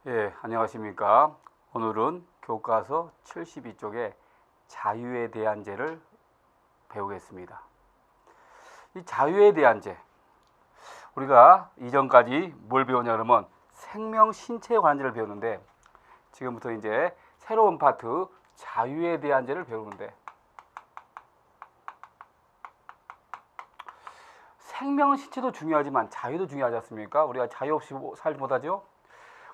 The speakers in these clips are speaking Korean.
예, 안녕하십니까. 오늘은 교과서 72쪽의 자유에 대한 죄를 배우겠습니다. 이 자유에 대한 죄, 우리가 이전까지 뭘 배우냐 그러면 생명 신체에 관한 죄를 배우는데, 지금부터 이제 새로운 파트 자유에 대한 죄를 배우는데, 생명 신체도 중요하지만 자유도 중요하지 않습니까? 우리가 자유 없이 살지 못하죠.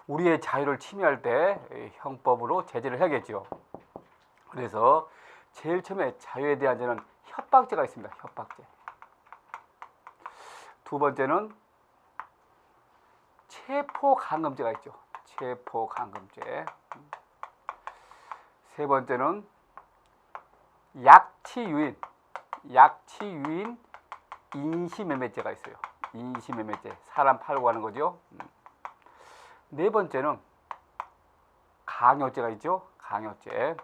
우리의 자유를 침해할 때 형법으로 제재를 해야겠죠. 그래서 제일 처음에 자유에 대한 죄는 협박죄가 있습니다. 협박죄. 두 번째는 체포감금죄가 있죠. 체포감금죄. 세 번째는 약치유인 인시매매죄가 있어요. 인시매매죄. 사람 팔고 가는 거죠. 네 번째는 강요죄가 있죠. 강요죄.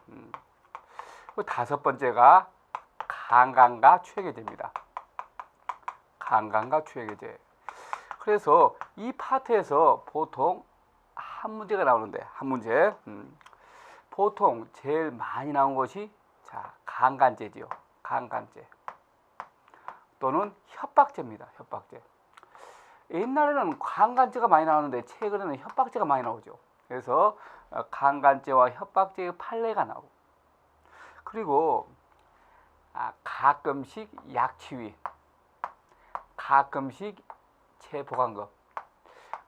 다섯 번째가 강간과 추행의죄입니다. 강간과 추행의죄. 그래서 이 파트에서 보통 한 문제가 나오는데, 한 문제. 보통 제일 많이 나온 것이 강간죄지요. 강간죄. 또는 협박죄입니다. 협박죄. 옛날에는 강간죄가 많이 나오는데 최근에는 협박죄가 많이 나오죠. 그래서 강간죄와 협박죄의 판례가 나오고, 그리고 가끔씩 약치위, 가끔씩 체포감금.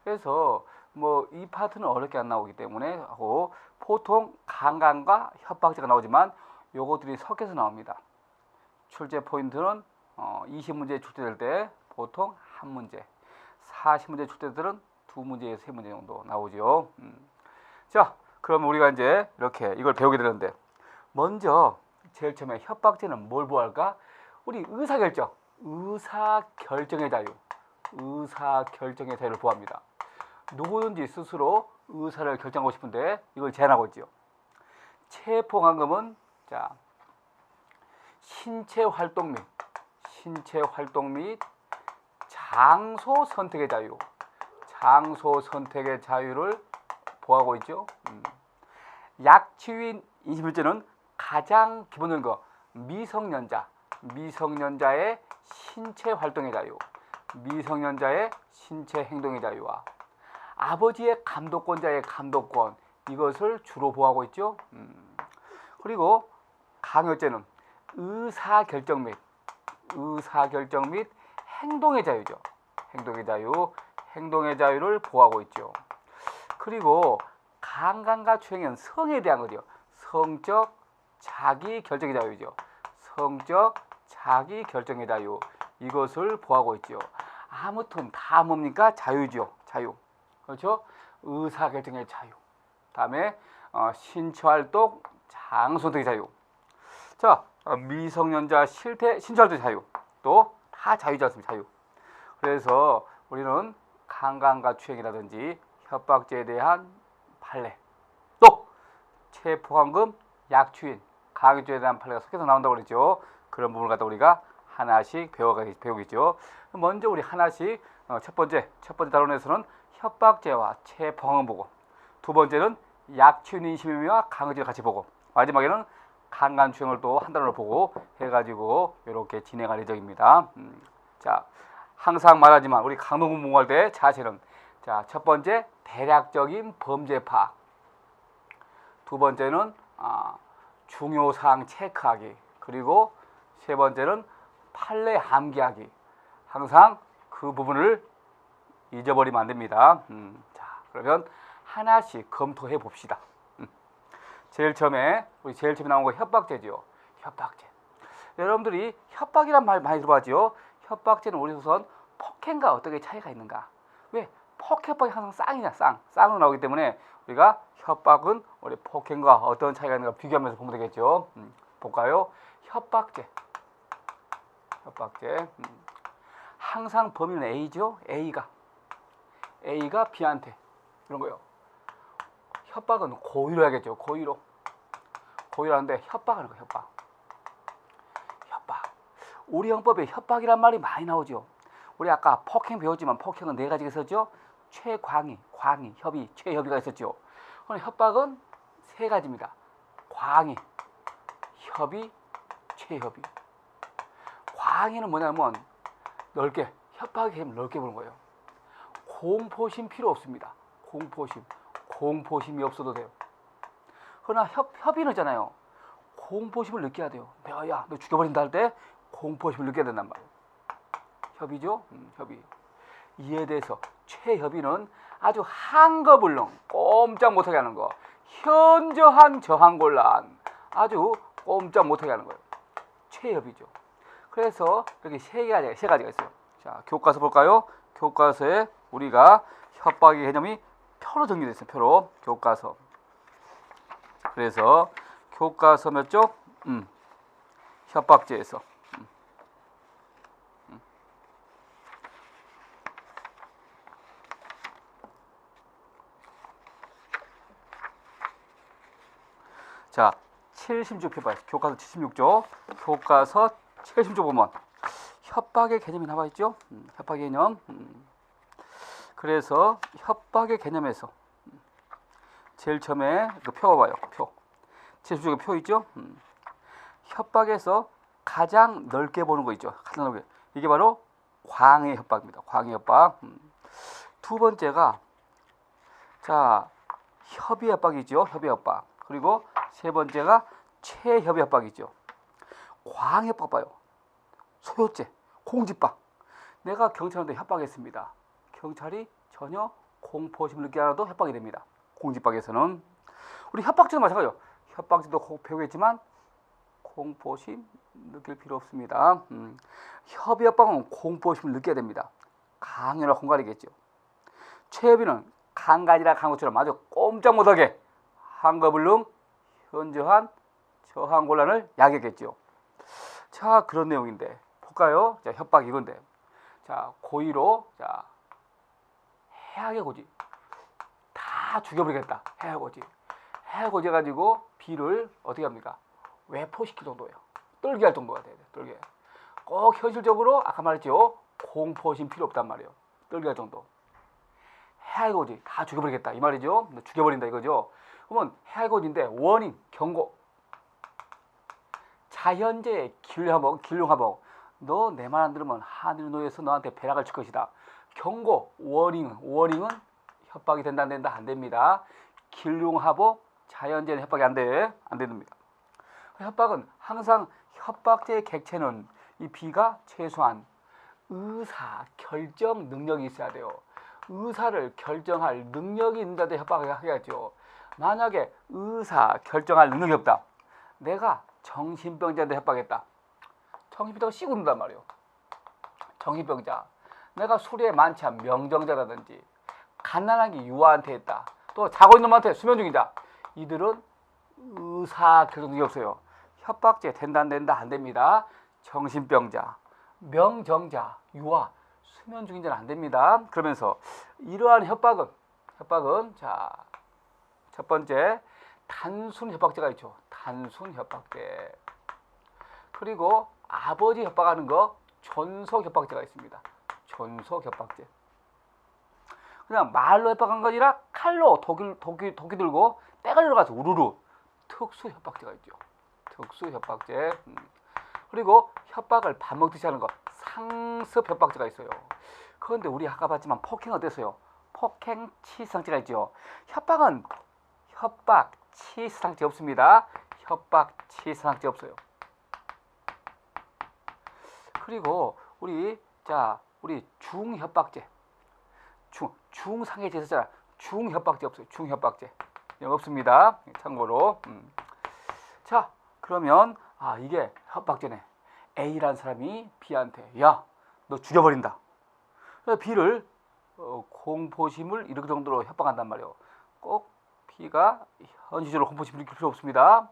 그래서 뭐 이 파트는 어렵게 안 나오기 때문에 하고, 보통 강간과 협박죄가 나오지만 요것들이 섞여서 나옵니다. 출제 포인트는 20문제 출제될 때 보통 한 문제, 40문제 출제들은 두 문제에서 세 문제 정도 나오죠. 자, 그럼 우리가 이제 이렇게 이걸 배우게 되는데, 먼저 제일 처음에 협박죄는 뭘 보할까? 우리 의사결정의 자유, 의사결정의 자유를 보합니다. 누구든지 스스로 의사를 결정하고 싶은데 이걸 제한하고 있죠. 체포감금은 신체 활동 및 장소 선택의 자유를 보호하고 있죠. 약치유인 인신매매죄는 가장 기본적인 거, 미성년자의 신체 활동의 자유, 미성년자의 신체 행동의 자유와 아버지의 감독권자의 감독권, 이것을 주로 보호하고 있죠. 그리고 강요죄는 의사결정 및 행동의 자유죠. 행동의 자유를 보호하고 있죠. 그리고 강간과 추행은 성에 대한 거죠. 성적 자기 결정의 자유죠. 성적 자기 결정의 자유, 이것을 보호하고 있죠. 아무튼 다 뭡니까? 자유죠. 자유. 그렇죠? 의사결정의 자유. 다음에 신체활동, 장소선택의 자유. 자, 미성년자 신체활동의 자유. 또 다 자유지 않습니까? 자유. 그래서 우리는 강간과 추행이라든지 협박죄에 대한 판례, 또 체포감금, 약추인, 강요죄에 대한 판례가 섞여서 나온다고 그랬죠. 그런 부분을 갖다 우리가 하나씩 배우겠죠. 먼저 우리 하나씩 첫 번째 다론에서는 협박죄와 체포감금 보고, 두 번째는 약추인 인신매매와 강요죄를 같이 보고, 마지막에는 강간 추행을 또 한 단어로 보고 해가지고 이렇게 진행할 예정입니다. 자, 항상 말하지만 우리 강론 공부할 때 자세는, 첫 번째 대략적인 범죄 파악, 두 번째는 중요사항 체크하기, 그리고 세 번째는 판례 암기하기. 항상 그 부분을 잊어버리면 안 됩니다. 그러면 하나씩 검토해 봅시다. 제일 처음에 나온 거 협박죄죠. 협박죄. 여러분들이 협박이란 말 많이 들어봤죠. 협박죄는 우리 우선 폭행과 어떻게 차이가 있는가? 왜? 폭협박이 항상 쌍으로 나오기 때문에 우리가 협박은 우리 폭행과 어떤 차이가 있는가 비교하면서 보면 되겠죠. 볼까요? 협박죄. 항상 범인은 A죠. A가 B한테 이런 거요. 협박은 고의로 해야겠죠. 고의로 하는데 협박하는 거예요. 협박. 우리 형법에 협박이란 말이 많이 나오죠. 우리 아까 폭행 배웠지만 폭행은 네 가지가 있었죠. 최광의, 협의, 최협의가 있었죠. 오늘 협박은 세 가지입니다. 광의, 협의, 최협의. 광의는 뭐냐면 넓게, 협박의 개념을 넓게 보는 거예요. 공포심 필요 없습니다. 공포심이 없어도 돼요. 그러나 협의는 있잖아요. 공포심을 느껴야 돼요. 야, 너 죽여버린다 할 때 공포심을 느껴야 된단 말이에요. 협의죠? 협의. 이에 대해서 최협의는 아주 한거불능, 꼼짝 못하게 하는 거. 현저한 저항곤란, 아주 꼼짝 못하게 하는 거예요. 최협의죠. 그래서 이렇게 세 가지가 있어요. 자, 교과서 볼까요? 교과서에 우리가 협박의 개념이 표로 정리되어 있어요. 표로. 교과서. 그래서 교과서 몇 쪽? 협박죄에서. 자, 76표 봐요. 교과서 76조. 교과서 76조 보면 협박의 개념이 나와 있죠. 협박의 개념. 그래서 협박의 개념에서 제일 처음에 그 표 봐요. 표. 76조 표 있죠. 협박에서 가장 넓게 보는 거 있죠. 가장 넓게. 이게 바로 광의 협박입니다. 광의 협박. 두 번째가 자, 협의 협박이죠. 협의 협박. 그리고 세 번째가 최협의 협박이죠. 광의 협박 봐요. 소요죄, 공집박. 내가 경찰한테 협박했습니다. 경찰이 전혀 공포심을 느끼지 않아도 협박이 됩니다. 공집박에서는. 우리 협박죄도 마찬가지예요. 협박죄도 꼭 배우겠지만 공포심 느낄 필요 없습니다. 협의 협박은 공포심을 느껴야 됩니다. 강연을 공갈이겠죠. 최협의는 강간이나 강고처럼 아주 꼼짝 못하게 한거불능, 현저한 저항곤란을 야기했겠죠. 자, 그런 내용인데 볼까요? 자, 협박 이건데. 자, 고의로 자, 해악의 고지. 다 죽여버리겠다. 해악 고지. 해악 고지 가지고 B를 어떻게 합니까? 외포시킬 정도예요. 떨게 할 정도가 돼야 돼요. 떨게. 꼭 현실적으로 아까 말했죠. 공포심 필요 없단 말이에요. 떨게 할 정도. 해악의 고지 다 죽여버리겠다 이 말이죠. 죽여버린다 이거죠. 그러면 해악의 고지인데 워닝, 경고. 자현재의 길흉하복. 너 내 말 안 들으면 하늘 노예에서 너한테 배락을 칠 것이다. 경고, 워닝은 협박이 된다 안 된다? 안 됩니다. 길흉하복, 자연재는 협박이 안 됩니다. 협박은 항상 협박죄의 객체는 이 B가 최소한 의사 결정 능력이 있어야 돼요. 의사를 결정할 능력이 있는 자한테 협박을 해야죠. 만약에 의사 결정할 능력이 없다. 내가 정신병자한테 협박했다. 정신병자가 씩 웃는단 말이에요. 정신병자. 내가 술에 만취한 명정자라든지 갓난아기 유아한테 했다. 또 자고 있는 놈한테 수면 중이다. 이들은 의사 결정 능력이 없어요. 협박죄 된다 안 된다? 안 됩니다. 정신병자, 명정자, 유아, 수면 중인자는 안 됩니다. 그러면서 이러한 협박은 자, 첫 번째 단순 협박죄가 있죠. 단순 협박죄. 그리고 아버지 협박하는 거 존속 협박죄가 있습니다. 존속 협박죄. 그냥 말로 협박한 거 아니라 칼로 도끼 들고 때가 들어가서 우르르 특수 협박죄가 있죠. 특수 협박죄. 그리고 협박을 밥 먹듯이 하는 거 상습 협박죄가 있어요. 그런데 우리 아까 봤지만 폭행 어땠어요? 폭행 치상죄가 있죠. 협박은 협박 치상죄 없습니다. 협박 치상죄 없어요. 그리고 우리 중협박죄. 중상해죄 있었잖아. 중협박죄 없어요. 중협박죄. 이거 없습니다. 참고로. 자, 그러면 이게 협박죄네. A라는 사람이 B한테 야, 너 죽여버린다. B를 공포심을 일으킬 정도로 협박한단 말이에요. 꼭 B가 현실적으로 공포심을 일으킬 필요 없습니다.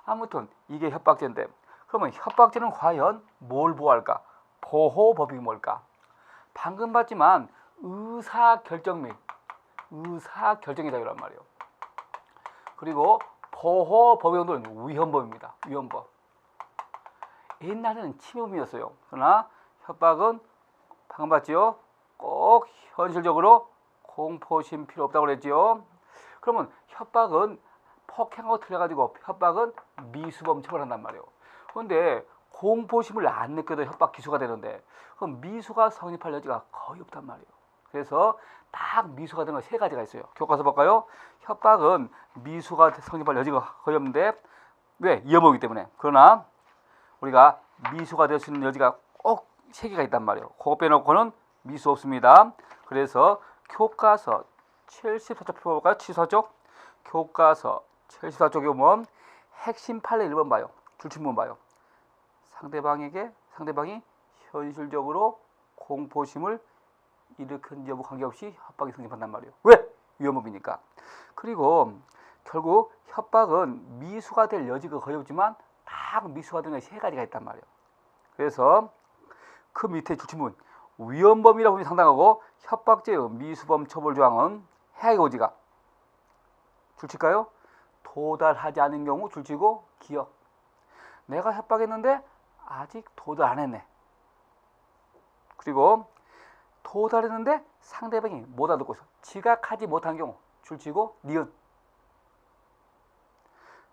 아무튼 이게 협박죄인데 그러면 협박죄는 과연 뭘 보호할까? 보호법이 뭘까? 방금 봤지만 의사결정 및 의사결정의 자유란 말이에요. 그리고 보호법의 정도는 위헌법입니다. 위헌법. 옛날에는 침해범이었어요. 그러나 협박은 방금 봤지요? 꼭 현실적으로 공포심 필요 없다고 그랬지요. 그러면 협박은 폭행하고 틀려가지고 협박은 미수범 처벌한단 말이에요. 그런데 공포심을 안 느껴도 협박 기소가 되는데 그럼 미수가 성립할 여지가 거의 없단 말이에요. 그래서 딱 미수가 되는 거 세 가지가 있어요. 교과서 볼까요? 협박은 미수가 성립할 여지가 거의 없는데 왜? 위험하기 때문에. 그러나 우리가 미수가 될 수 있는 여지가 꼭 세 개가 있단 말이에요. 그거 빼놓고는 미수 없습니다. 그래서 교과서 74쪽 펴볼까요? 74쪽. 교과서 74쪽에 보면 핵심 판례 1번 봐요. 줄침문 봐요. 상대방이 현실적으로 공포심을 일으킨 여부 관계없이 협박이 성립한단 말이에요. 왜? 위험업이니까. 그리고 결국 협박은 미수가 될 여지가 거의 없지만 딱 미수가 되는 세 가지가 있단 말이에요. 그래서 그 밑에 줄침문 위헌범이라고 보면 상당하고 협박죄의 미수범 처벌 조항은 해악의 고지가 줄칠까요? 도달하지 않은 경우 줄치고 기억. 내가 협박했는데 아직 도달 안 했네. 그리고 도달했는데 상대방이 못 알아듣고 있어. 지각하지 못한 경우 줄치고 니은.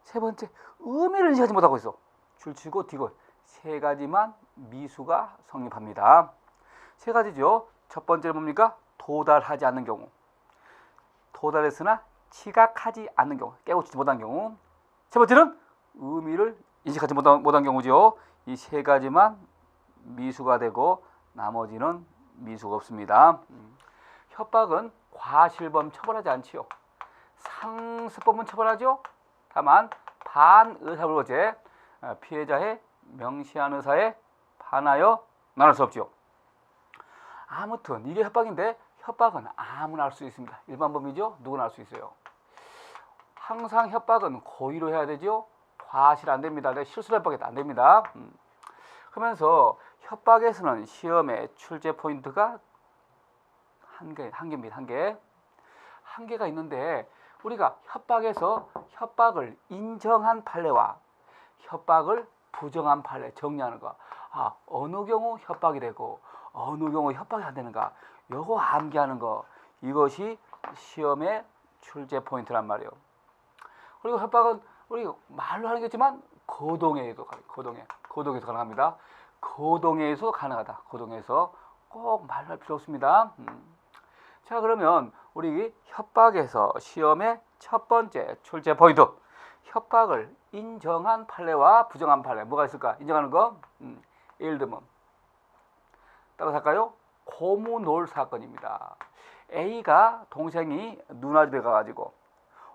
세 번째, 의미를 인식하지 못하고 있어. 줄치고 디귿. 세 가지만 미수가 성립합니다. 세 가지죠. 첫 번째는 뭡니까? 도달하지 않는 경우. 도달했으나 지각하지 않는 경우. 깨우치지 못한 경우. 세 번째는 의미를 인식하지 못한 경우죠. 이 세 가지만 미수가 되고 나머지는 미수가 없습니다. 협박은 과실범 처벌하지 않지요. 상습범은 처벌하죠. 다만 반의사불거죄, 피해자의 명시한 의사에 반하여 나눌 수 없죠. 아무튼 이게 협박인데 협박은 아무나 할 수 있습니다. 일반범이죠. 누구나 할 수 있어요. 항상 협박은 고의로 해야 되죠. 과실 안 됩니다. 실수로 협박해도 안 됩니다. 그러면서 협박에서는 시험의 출제 포인트가 한 개가 있는데 우리가 협박에서 협박을 인정한 판례와 협박을 부정한 판례 정리하는 거. 어느 경우 협박이 되고 어느 경우 협박이 안 되는가. 요거 암기하는 거. 이것이 시험의 출제 포인트란 말이에요. 그리고 협박은 우리 말로 하는 게 있지만 거동에도 거동에서 가능합니다. 거동에서 가능하다. 거동에서 꼭 말로 할 필요 없습니다. 자, 그러면 우리 협박에서 시험의 첫 번째 출제 포인트. 협박을 인정한 판례와 부정한 판례. 뭐가 있을까? 인정하는 거. 예를 들면 따라서 할까요? 고무놀 사건입니다. A가 동생이 누나 집에 가가지고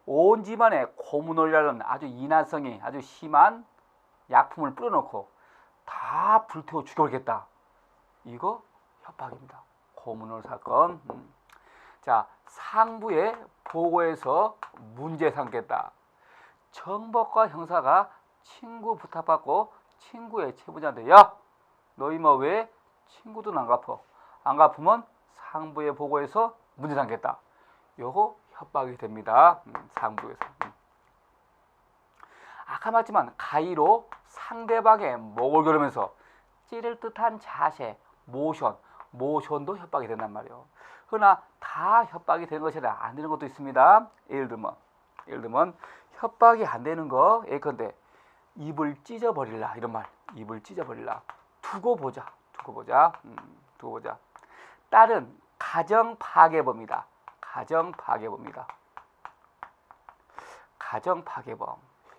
온 집안에 고무놀이라는 아주 이난성이 아주 심한 약품을 뿌려놓고 다 불태워 죽여버리겠다. 이거 협박입니다. 고무놀 사건. 자, 상부에 보고해서 문제 삼겠다. 정법과 형사가 친구 부탁받고 친구의 채무자한테 야, 너 이마 왜 친구도 안 갚어? 안 갚으면 상부에 보고해서 문제 삼겠다. 요거 협박이 됩니다. 상부에서. 아까 말했지만 가위로 상대방의 목을 겨누면서 찌를 듯한 자세, 모션도 협박이 된단 말이에요. 그러나 다 협박이 되는 것이 아니라 안 되는 것도 있습니다. 예를 들면 협박이 안 되는 거 예컨대 입을 찢어버릴라 이런 말. 입을 찢어버릴라. 두고 보자. 딸은 가정파괴범이다. 가정파괴범.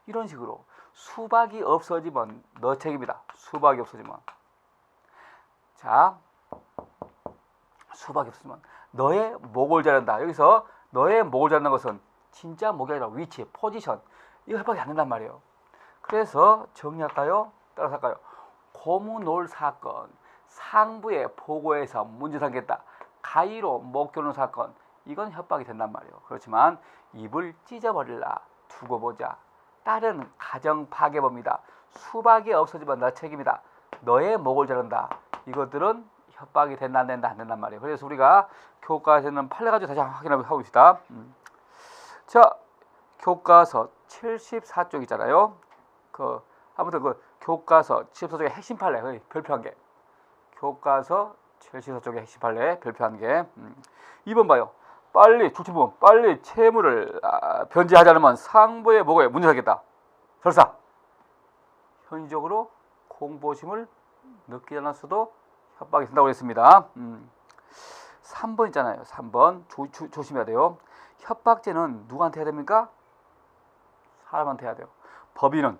이런 식으로 수박이 없어지면 너 책임이다. 수박이 없어지면. 자, 수박이 없어지면 너의 목을 자른다. 여기서 너의 목을 자르는 것은 진짜 목이 아니라 위치, 포지션. 이거 협박이 안 된단 말이에요. 그래서 정리할까요? 따라서 할까요? 고무놀 사건, 상부에 보고해서 문제 삼겠다. 가위로 목 겨누는 사건. 이건 협박이 된단 말이에요. 그렇지만 입을 찢어버릴라. 두고 보자. 딸은 가정파괴범이다. 수박이 없어지면 너 책임이다. 너의 목을 자른다. 이것들은 협박이 된다 안 된단 말이에요. 그래서 우리가 교과서에는 판례 가지고 다시 확인하고 있습니다. 자, 교과서 74쪽 있잖아요. 아무튼 교과서 74쪽의 핵심 판례 별표한 게. 교과서 74쪽의 핵심 판례 별표한 게. 2번 봐요. 빨리 주치부 빨리 채무를 변제하지 않으면 상부의 보고에 문제 생겼다. 설사 현실적으로 공보심을 늦게 않았어도 협박이 된다고 했습니다. 3번 있잖아요. 3번 조심해야 돼요. 협박죄는 누구한테 해야 됩니까? 사람한테 해야 돼요. 법인은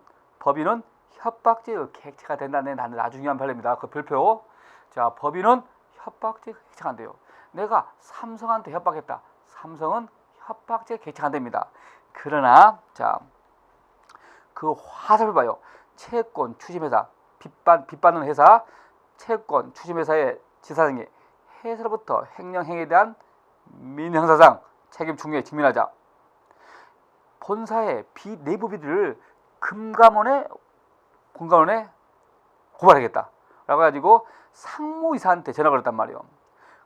협박죄의 객체가 된다는 아주 중요한 판례입니다. 그 별표. 자, 법인은 협박죄 객체가 안 돼요. 내가 삼성한테 협박했다. 삼성은 협박죄 객체가 안 됩니다. 그러나 자, 그 화살을 봐요. 채권 추심회사 빚받는 회사 채권 추심회사의 지사장이 회사로부터 횡령행위에 대한 민형사상 책임 충분히 직면하자. 본사의 내부 비리를 금감원에 고발하겠다 라고 해가지고 상무이사한테 전화를 했단 말이에요.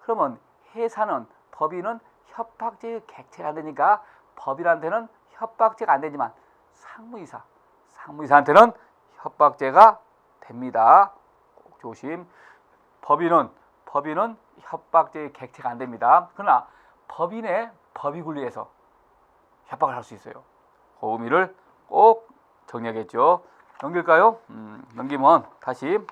그러면 회사는 법인은 협박죄의 객체가 안 되니까 법인한테는 협박죄가 안 되지만 상무이사한테는 협박죄가 됩니다. 꼭 조심. 법인은 협박죄의 객체가 안 됩니다. 그러나 법인의 법의 권리에서 협박을 할 수 있어요. 그 의미를 꼭 정리하겠죠. 넘길까요? 넘기면 다시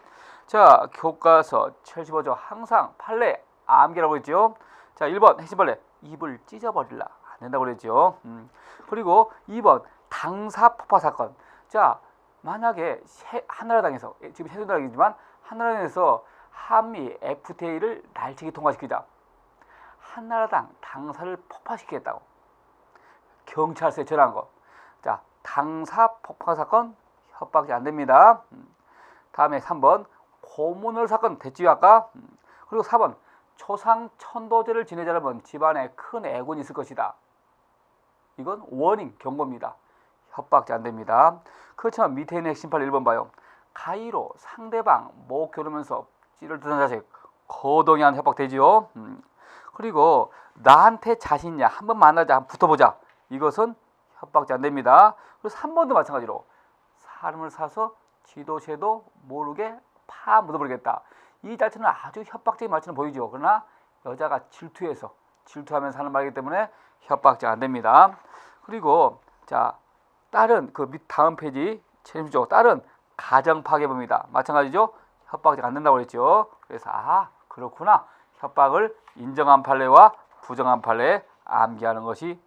자, 교과서 75조 항상 판례 암기라고 했죠. 자, 1번 핵심 판례 입을 찢어버릴라 안 된다고 그랬죠. 그리고 2번 당사 폭파 사건. 자, 만약에 한나라당에서 지금 새누리당이지만 한나라당에서 한미 FTA를 날치기 통과시키자. 한나라당 당사를 폭파시키겠다고 경찰서에 전화한 거. 자, 당사 폭파 사건 협박이 안 됩니다. 다음에 3번 고문을 사건 됐지요 아까. 그리고 4번 초상 천도죄를 지내지 않으면 집안에 큰 애군이 있을 것이다. 이건 워닝 경고입니다. 협박죄 안 됩니다. 그렇지만 밑에 있는 핵심 판례 1번 봐요. 가위로 상대방 목 겨누면서 찌를 듯한 자식 거동이한 협박 되지요. 그리고 나한테 자신 있냐 한번 만나자 한번 붙어보자. 이것은 협박죄 안 됩니다. 그리고 3번도 마찬가지로 사람을 사서 지도새도 모르게 파 묻어버리겠다. 이 자체는 아주 협박적인 말처럼 보이죠. 그러나 여자가 질투하면서 하는 말이기 때문에 협박죄 안 됩니다. 그리고 자, 딸은 그 밑 다음 페이지 책임지죠. 딸은 가정 파괴범이다. 마찬가지죠. 협박죄가 안 된다고 그랬죠. 그래서 그렇구나. 협박을 인정한 판례와 부정한 판례 암기하는 것이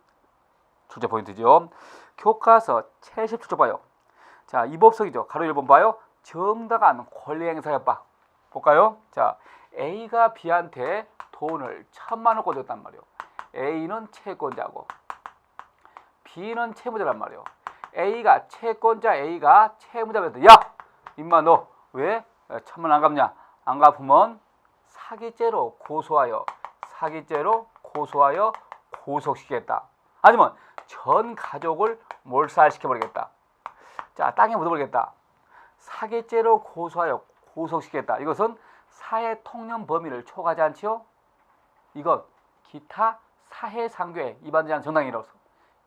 출제 포인트죠. 교과서 77조 봐요. 자, 이법석이죠. 가로 1번 봐요. 정당한 권리행사 협박. 볼까요? 자, A가 B한테 돈을 1,000만 원 꽂았단 말이에요. A는 채권자고 B는 채무자란 말이에요. 채권자 A가 채무자한테 야! 임마 너 왜 1,000만 원 안 갚냐? 안 갚으면 사기죄로 고소하여 구속시키겠다. 아니면 전 가족을 몰살시켜버리겠다. 자, 땅에 묻어버리겠다. 사기죄로 고소하여 구속시키겠다. 이것은 사회통념 범위를 초과하지 않지요? 이건 기타 사회상규에 위반되지 않은 정당이라서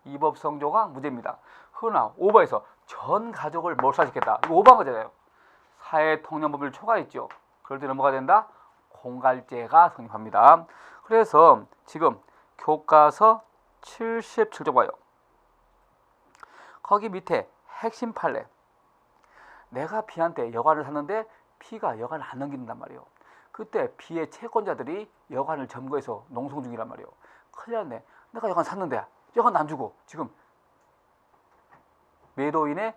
이법성조가 무죄입니다. 그러나 오버에서 전 가족을 몰살시켰다. 이거 오버한 거잖아요. 사회통념 범위를 초과했죠. 그럴 때 넘어가야 된다. 공갈죄가 성립합니다. 그래서 지금 교과서 77조 봐요. 거기 밑에 핵심 판례. 내가 B한테 여관을 샀는데 B가 여관을 안 넘긴단 말이에요. 그때 B의 채권자들이 여관을 점거해서 농성 중이란 말이에요. 큰일 났네. 내가 여관 샀는데 여관 안 주고 지금 매도인의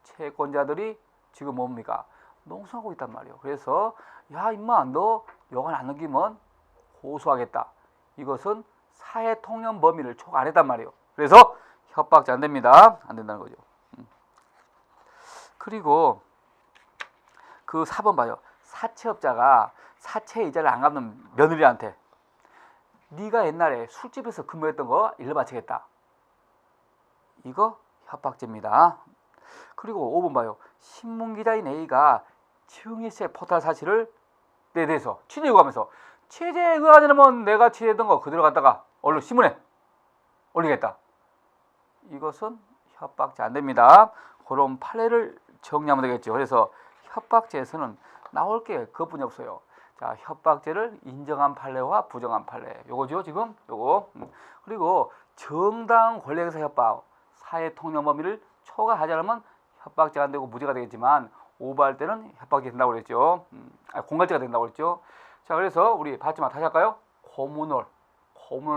채권자들이 지금 뭡니까? 농성하고 있단 말이에요. 그래서 야 임마 너 여관 안 넘기면 고소하겠다. 이것은 사회통념 범위를 초과 안 했단 말이에요. 그래서 협박죄 안 됩니다. 안 된다는 거죠. 그리고 그 4번 봐요. 사채업자가 사채 이자를 안 갚는 며느리한테 네가 옛날에 술집에서 근무했던 거 일러 바치겠다. 이거 협박죄입니다. 그리고 5번 봐요. 신문기자인 A가 증여세 포탈 사실을 내 대해서 취재 요구하면서 취재에 응하지 않으면 내가 취재했던 거 그대로 갖다가 얼른 신문에 올리겠다. 이것은 협박죄 안 됩니다. 그런 판례를 정리하면 되겠죠. 그래서 협박죄에서는 나올 게 그것뿐이 없어요. 자, 협박죄를 인정한 판례와 부정한 판례. 요거죠, 지금? 요거. 그리고 정당 권력에서 협박, 사회 통념 범위를 초과하지 않으면 협박죄가 안 되고 무죄가 되겠지만 오버할 때는 협박이 된다고 그랬죠. 공갈죄가 된다고 그랬죠. 자, 그래서 우리 봤지만 다시 할까요? 고문월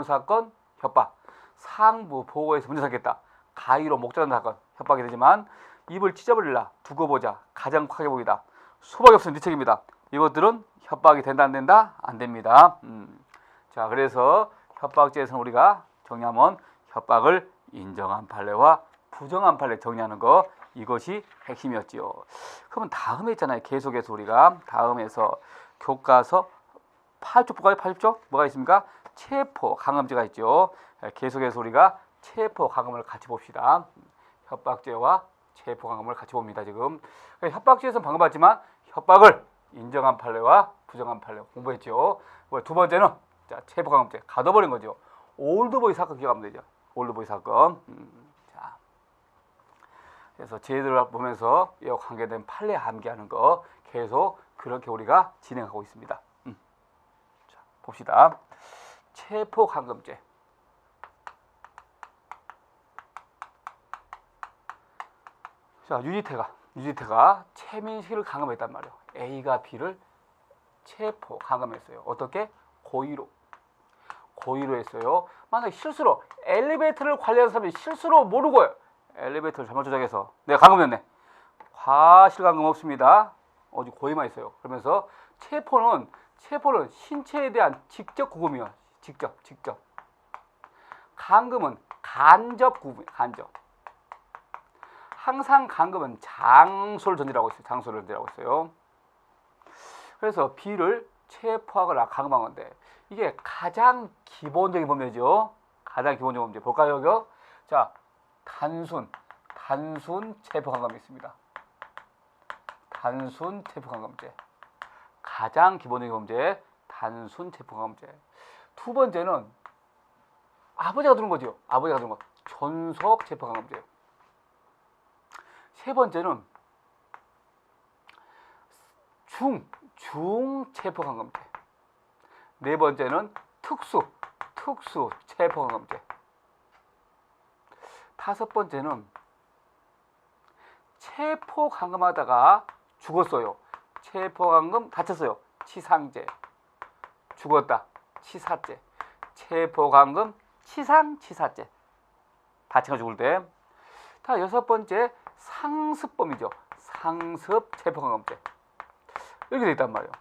사건 협박, 상부 보고에서 문제 삼겠다, 가위로 목자는 사건 협박이 되지만 입을 찢어버릴라, 두고 보자, 가장 크게 보이다, 수박이 없으면 네 책임이다. 이것들은 협박이 된다 안 된다? 안 됩니다. 자, 그래서 협박죄에서는 우리가 정리하면 협박을 인정한 판례와 부정한 판례 정리하는 거, 이것이 핵심이었지요. 그러면 다음에 있잖아요. 계속해서 우리가 다음에서 교과서 8쪽 볼까요? 8쪽 뭐가 있습니까? 체포 강음죄가 있죠. 계속해서 우리가 체포 강음을 같이 봅시다. 협박죄와 체포 강음을 같이 봅니다. 지금 협박죄에서는 방금 봤지만 협박을 인정한 판례와 부정한 판례 공부했죠. 두 번째는 자, 체포 강음죄 가둬버린 거죠. 올드보이 사건 기억하면 되죠. 올드보이 사건. 자, 그래서 제도를 보면서 이와 관계된 판례 암기하는 거 계속 그렇게 우리가 진행하고 있습니다. 자, 봅시다. 체포 강음죄. 자, 유지태가 최민식을 강음했단 말이에요. A가 B를 체포 강음했어요. 어떻게? 고의로 했어요. 만약에 실수로 엘리베이터를 관리하는 사람이 실수로 모르고 엘리베이터를 잘못 조작해서 내가 강음했네. 과실 강음 없습니다. 오직 고의만 있어요. 그러면서 체포는 신체에 대한 직접 구금이요. 직접. 강금은 간접 구금, 간접. 항상 강금은 장소를 전제라고 있어요. 그래서 B를 체포하거나 강음한 건데 이게 가장 기본적인 범죄죠. 가장 기본적인 범죄. 볼까요, 여기요? 자, 단순 체포 강음이 있습니다. 단순 체포 강음죄. 가장 기본적인 범죄, 단순 체포 강음죄. 두 번째는 아버지가 두는 거죠. 존속 체포 강음죄. 세 번째는 중 체포 강음죄. 네 번째는 특수 체포 강음죄. 다섯 번째는 체포 강음하다가 죽었어요. 체포 강음 다쳤어요. 치상죄. 죽었다. 치사죄. 체포 강음 치사죄. 다친 거 죽을 때. 다 여섯 번째 상습범이죠. 상습 체포 강음죄. 이렇게 돼 있단 말이에요.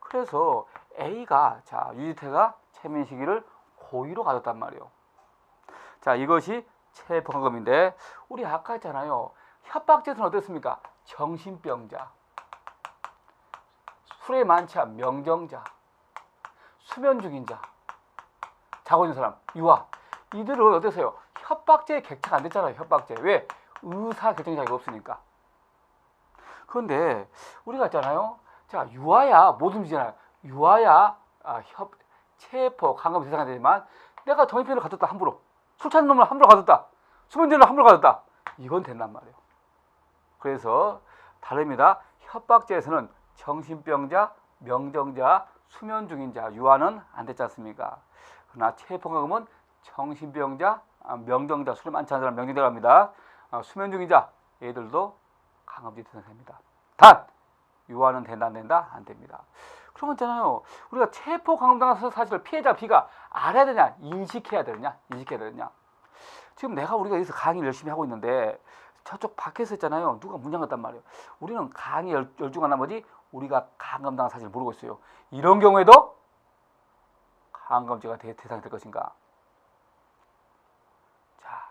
그래서 A가 유지태가 최민식이를 고의로 가졌단 말이에요. 자, 이것이 체포 강음인데 우리 아까 했잖아요. 협박죄는 어땠습니까? 정신병자, 술에 만취한 명정자, 수면 중인 자, 자고 있는 사람, 유아. 이들은 어땠어요? 협박죄에 객체가 안 됐잖아요. 협박죄. 왜? 의사 결정 자격이 없으니까. 그런데 우리가 있잖아요. 자, 유아야 못 움직이잖아요. 유아야 체포 강음 대상이 되지만 내가 정신병을 가졌다 함부로, 술 취한 놈을 함부로 가졌다, 수면제를 함부로 가졌다, 이건 된단 말이에요. 그래서 다릅니다. 협박죄에서는 정신병자, 명정자, 수면 중인 자, 유아는 안 됐지 않습니까? 그러나 체포 강음은 정신병자, 명정자, 술에 많지 않은 사람 명정자가 합니다. 수면 중인 자, 얘들도 강음죄 대상입니다. 단 유아는 된다 안 된다? 안 됩니다. 그러면 있잖아요. 우리가 체포 강음당한 사실을 피해자 B가 알아야 되냐? 인식해야 되느냐? 지금 우리가 여기서 강의를 열심히 하고 있는데 저쪽 밖에서 있잖아요. 누가 문 잠갔단 말이에요. 우리는 강의 열중한 나머지 우리가 강음당한 사실을 모르고 있어요. 이런 경우에도 강음죄가 대상이 될 것인가? 자,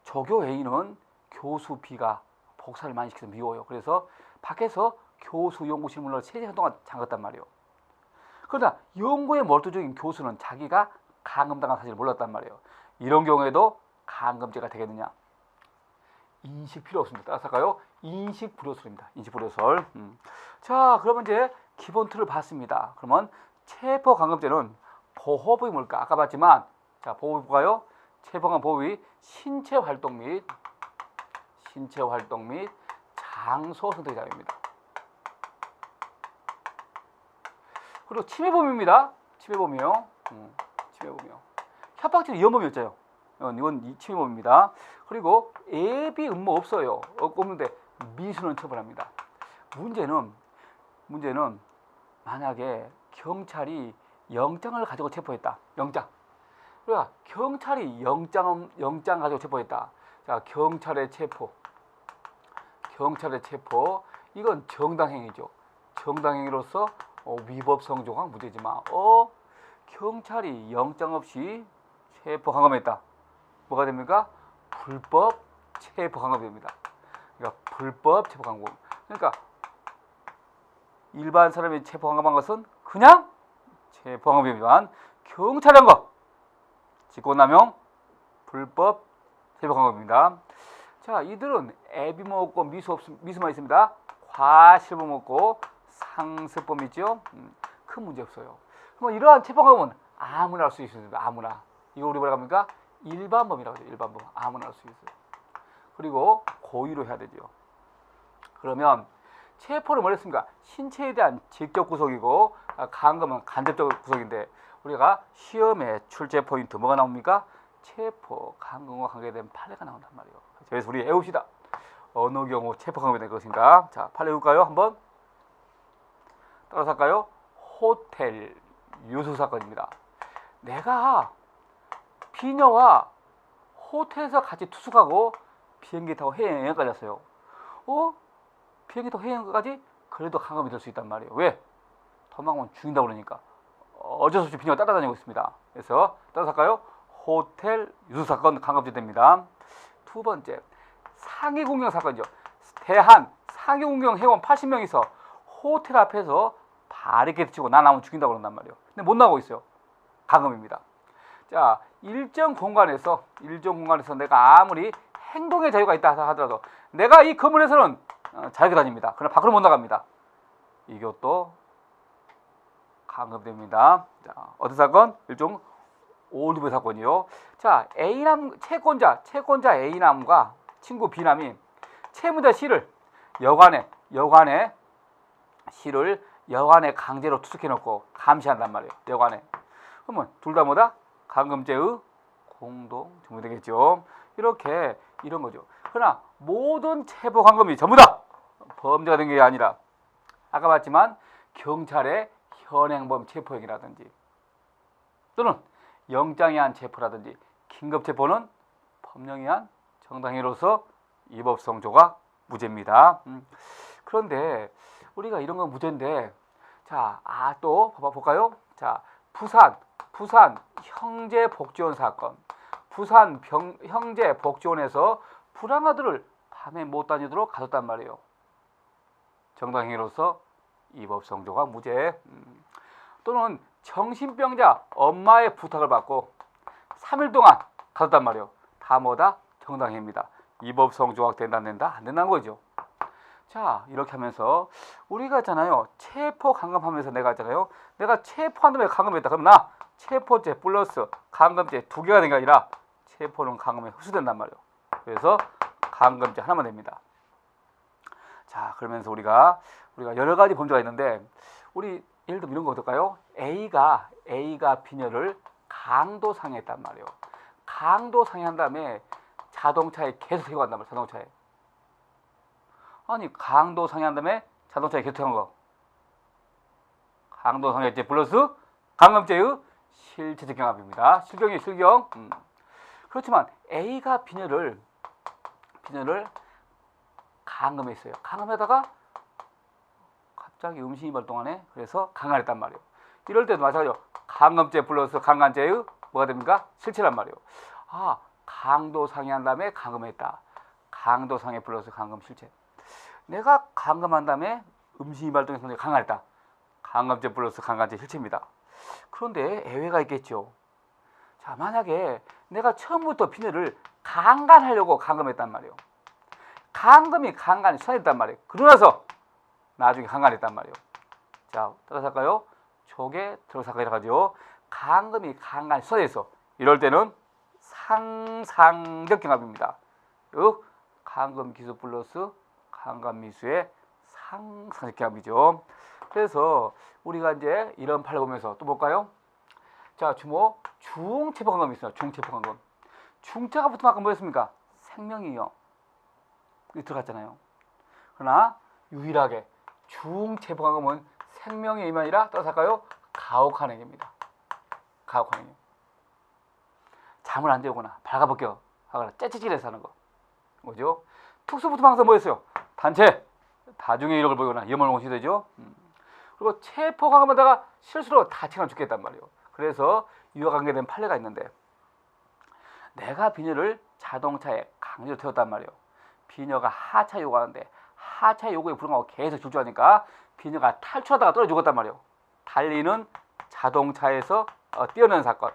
조교 A는 교수 B가 복사를 많이 시켜서 미워요. 그래서 밖에서 교수 연구실 문을 3시간 동안 잠갔단 말이에요. 그러나 연구에 몰두적인 교수는 자기가 강음당한 사실을 몰랐단 말이에요. 이런 경우에도 강음죄가 되겠느냐? 인식 필요 없습니다. 따라서 할까요? 인식 불효설입니다. 인식 불효설. 자, 그러면 이제 기본 틀을 봤습니다. 그러면 체포 강음죄는 보호법이 뭘까? 아까 봤지만 자, 보호법이 볼까요? 체포 강음 보호법이 신체 활동 및 장소 선택의 자유입니다. 그리고 침해범입니다. 침해범이요. 침해범이요. 협박죄는 위헌범이었죠. 이건 침해범입니다. 그리고 예비 음모 없어요. 없는데 미수는 처벌합니다. 문제는 만약에 경찰이 영장을 가지고 체포했다. 영장. 그러니까 경찰이 영장 가지고 체포했다. 자, 경찰의 체포. 이건 정당행위죠. 정당행위로서 위법 성조가 무죄지만 경찰이 영장 없이 체포 감금했다. 뭐가 됩니까? 불법 체포 감금이 됩니다. 그러니까 불법 체포 감금. 그러니까 일반 사람이 체포 감금한 것은 그냥 체포 감금이지만 경찰이 한 것 직권남용 불법 체포 감금입니다. 자, 이들은 애비모 없고 미수만 있습니다. 과실범 없고 상습범 있죠. 큰 문제 없어요. 그럼 이러한 체포 감금은 아무나 할 수 있습니다. 아무나. 이거 우리 뭐라고 합니까? 일반범이라고 하죠. 일반범. 아무나 할 수 있어요. 그리고 고의로 해야 되죠. 그러면 체포를 뭘 했습니까? 신체에 대한 직접 구속이고 감금은 간접적 구속인데 우리가 시험에 출제 포인트 뭐가 나옵니까? 체포, 감금과 관계된 판례가 나온단 말이에요. 그래서 우리 외웁시다. 어느 경우 체포 감금이 될 것인가? 자, 판례 볼까요? 한번 따라서 할까요? 호텔 유수 사건입니다. 내가 비녀와 호텔에서 같이 투숙하고 비행기 타고 해외여행까지 왔어요. 비행기 타고 해외여행까지 그래도 감금이 될 수 있단 말이에요. 왜? 도망가면 죽인다고 그러니까. 어쩔 수 없이 비녀가 따라다니고 있습니다. 그래서 따라서 할까요? 호텔 유수 사건 감금죄 됩니다. 두 번째, 상해 공경 사건이죠. 대한 상해 공경 회원 80명이서 호텔 앞에서 바리케이트 치고 나 나오면 죽인다고 그런단 말이에요. 근데 못 나오고 있어요. 감금입니다. 자, 일정 공간에서 내가 아무리 행동의 자유가 있다 하더라도 내가 이 건물에서는 자유롭게 다닙니다. 그러나 밖으로 못 나갑니다. 이것도 감금됩니다. 자, 어떤 사건? 일종 올리브 사건이요. 자, A남 채권자 A남과 친구 B남이 채무자 C를 여관에 강제로 투숙해 놓고 감시한단 말이에요. 여관에. 그러면 둘 다 뭐다? 감금죄의 공동 정부 되겠죠. 이렇게 이런 거죠. 그러나 모든 체포 감금이 전부 다 범죄가 된 게 아니라 아까 봤지만 경찰의 현행범 체포행위라든지 또는 영장에 의한 체포라든지 긴급 체포는 법령에 의한 정당행위로서 위법성조가 무죄입니다. 그런데 우리가 이런 건 무죄인데 자, 또 볼까요? 자, 부산 형제복지원 사건. 부산 형제복지원에서 불황아들을 밤에 못 다니도록 가뒀단 말이에요. 정당행위로서 위법성조가 무죄. 또는 정신병자 엄마의 부탁을 받고 3일 동안 가뒀단 말이에요. 다 뭐다? 정당행위입니다. 위법성조가 된다 안 된다? 안 된다는 거죠. 자, 이렇게 하면서 우리가 있잖아요. 체포 감금하면서 내가 체포한 다음에 감금했다. 그럼 나 체포죄 플러스 감금죄 두 개가 된 게 아니라 체포는 감금에 흡수된단 말이에요. 그래서 감금죄 하나만 됩니다. 자, 그러면서 우리가 여러 가지 범죄가 있는데 우리 예를 들면 이런 거 어떨까요? A가 B녀를 강도 상해했단 말이에요. 강도 상해한 다음에 자동차에 계속 태우고 간단 말이에요. 자동차에. 아니, 강도 상해한 다음에 자동차에 계속 태운 거. 강도 상해죄 플러스 감금죄의 실체적 경합입니다. 실경. 그렇지만 A가 B녀를 감금했어요. 감금하다가 갑자기 음식이 발동하네. 그래서 강간했단 말이에요. 이럴 때도 마찬가지로 감금죄 플러스 강간죄의 뭐가 됩니까? 실체란 말이에요. 강도 상해한 다음에 감금했다. 강도 상해 플러스 감금 실체. 내가 감금한 다음에 음식이 발동해서 강간했다. 감금죄 플러스 강간죄 실체입니다. 그런데 예외가 있겠죠. 자, 만약에 내가 처음부터 비녀를 강간하려고 감금했단 말이에요. 강간이 수사했단 말이에요. 그러나서 나중에 강간했단 말이에요. 자, 따라서 할까요? 조개 들어사건이라고 하죠. 강간이 수사해서 이럴 때는 상상적 경합입니다. 감금 기수 플러스 감금 미수의 상상적 경합이죠. 그래서 우리가 이제 이런 판례 보면서 또 볼까요? 자, 주목 중체포감금이 있어요. 중체포감금. 중체가 붙으면 아까 뭐였습니까? 생명이요. 여기 들어갔잖아요. 그러나 유일하게 중체포감금은 생명의 의미 아니라 따라서 할까요? 가혹한행입니다. 가혹한행이요. 잠을 안 재우거나 발가벗겨 하거나 째찌질해서 하는 거. 뭐죠? 특수 붙으면 항상 뭐였어요? 단체, 다중의 이력을 보이거나 위험을 공시되죠. 그리고 체포감금하다가 실수로 다치거나 죽겠단 말이에요. 그래서 이와 관계된 판례가 있는데, 내가 비녀를 자동차에 강제로 태웠단 말이에요. 비녀가 하차 요구하는데 하차 요구에 불응하고 계속 질주하니까 비녀가 탈출하다가 떨어져 죽었단 말이에요. 달리는 자동차에서 뛰어내는 사건,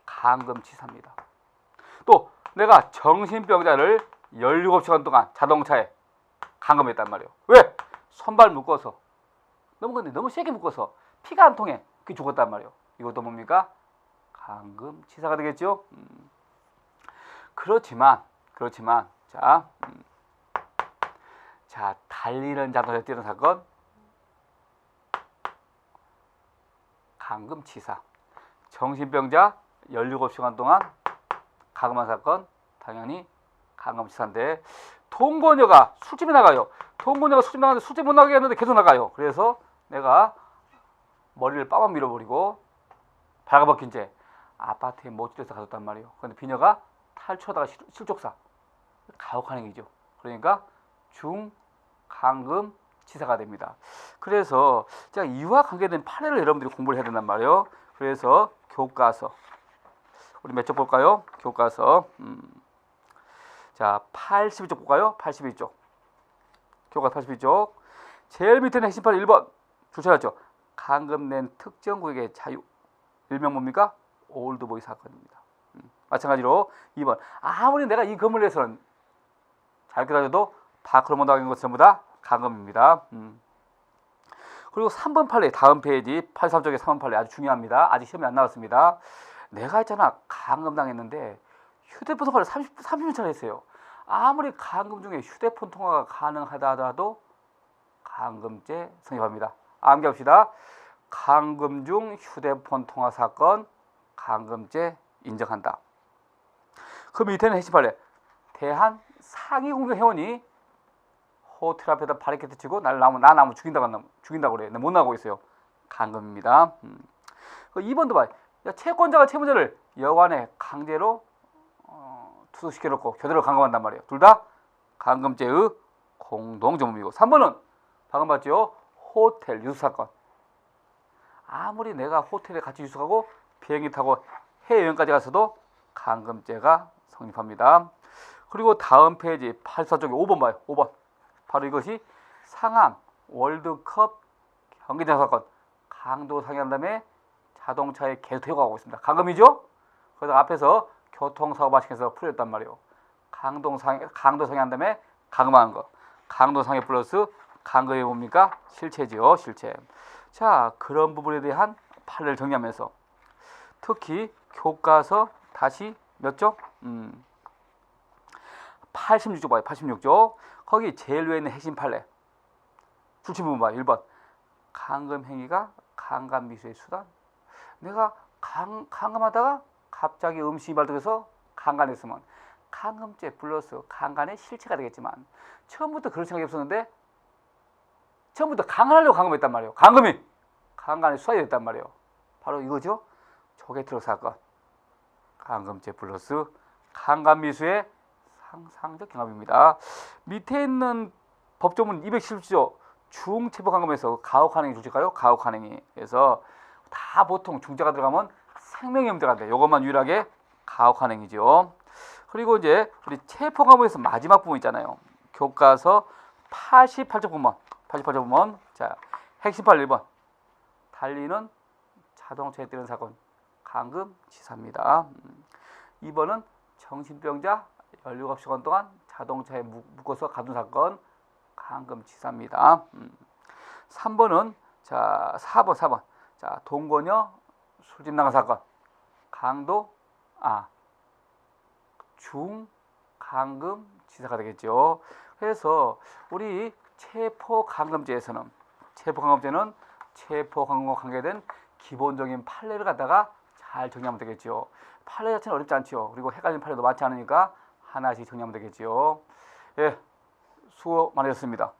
감금치사입니다. 또 내가 정신병자를 17시간 동안 자동차에 감금했단 말이에요. 왜? 손발 묶어서 너무 세게 묶어서 피가 안 통해 그게 죽었단 말이에요. 이것도 뭡니까? 감금치사가 되겠죠. 그렇지만 자 달리는 자동차에 뛰는 사건 감금치사. 정신병자 17시간 동안 감금한 사건 당연히 감금치사인데, 동거녀가 술집에 나가요. 동거녀가 술집 나가는데 술집 못 나가게 했는데 계속 나가요. 그래서 내가 머리를 빠만 밀어버리고 발가벗긴 채 아파트에 모텔에서 가뒀단 말이에요. 그런데 비녀가 탈출하다가 실족사. 가혹한 행위죠. 그러니까 중감금치사가 됩니다. 그래서 제가 이와 관계된 판례를 여러분들이 공부를 해야 된단 말이에요. 그래서 교과서 우리 몇 쪽 볼까요? 교과서 자 82쪽 볼까요? 82쪽 교과서 82쪽 제일 밑에는 핵심 판례 1번 주차했죠. 감금된 특정 구역의 자유, 일명 뭡니까? 올드보이 사건입니다. 마찬가지로 2번 아무리 내가 이 건물 내에서는 자유롭게 다녀도 밖으로 못 나가는 것은 전부 다 감금입니다. 그리고 3번 판례 다음 페이지 83쪽의 3번 판례 아주 중요합니다. 아직 시험에 안 나왔습니다. 내가 있잖아 감금당했는데 휴대폰 통화를 30년차를 했어요. 아무리 감금 중에 휴대폰 통화가 가능하다 하더라도 감금죄 성립합니다. 암기합시다. 감금 중 휴대폰 통화 사건 감금죄 인정한다. 그 밑에는 핵심 판례 대한 상위 공격 회원이 호텔 앞에다 바리케이트 치고 나 나무 죽인다고 그래. 못 나가고 있어요. 감금입니다. 2번도 봐. 채권자가 채무자를 여관에 강제로 투숙시켜놓고 교대로 감금한단 말이에요. 둘 다 감금죄의 공동정범이고. 3번은 방금 봤죠? 호텔 유숙사건. 아무리 내가 호텔에 같이 유숙하고 비행기 타고 해외여행까지 갔어도 감금죄가 성립합니다. 그리고 다음 페이지 84쪽에 5번 봐요. 5번. 바로 이것이 상암 월드컵 경기장 사건. 강도 상해한 다음에 자동차에 계속 태우고 가고 있습니다. 감금이죠? 그래서 앞에서 교통사고 발생해서 풀렸단 말이에요. 강도 상해한 다음에 감금하는 거. 강도 상해 플러스 감금이 뭡니까? 실체지요. 실체. 자, 그런 부분에 대한 판례를 정리하면서 특히 교과서 다시 몇 쪽? 86쪽 봐요. 86쪽. 거기 제일 위에 있는 핵심 판례. 출처부분 봐요. 1번. 감금 행위가 강간 미수의 수단. 내가 감금하다가 갑자기 음식이 발동해서 강간했으면 감금죄 플러스 강간의 실체가 되겠지만 처음부터 그런 생각이 없었는데 처음부터 강간하려고 감금했단 말이에요. 감금이 강간의 수단이 됐단 말이에요. 바로 이거죠. 조개트럭 사건. 감금죄 플러스 강간 미수의 상상적 경합입니다. 밑에 있는 법조문 217조 중체포감금에서 가혹한행위 조직하여 가혹한행위에서 다 보통 중자가 들어가면 생명위험 들어간대. 이것만 유일하게 가혹한행위죠. 그리고 이제 우리 체포감금에서 마지막 부분 있잖아요. 교과서 88쪽 부분. 88쪽 부분. 자, 핵심 판례 1번. 달리는 자동차에 뛰는 사건. 감금치사입니다. 2번은 정신병자 17시간 동안 자동차에 묶어서 가둔 사건. 감금치사입니다. 3번은 자, 4번. 자, 동거녀 술집 나간 사건. 중감금치사가 되겠죠. 그래서 우리 체포감금죄에서는 체포광고 관계된 기본적인 판례를 갖다가 잘 정리하면 되겠죠. 판례 자체는 어렵지 않죠. 그리고 헷갈리는 판례도 많지 않으니까 하나씩 정리하면 되겠죠. 예, 수고 많으셨습니다.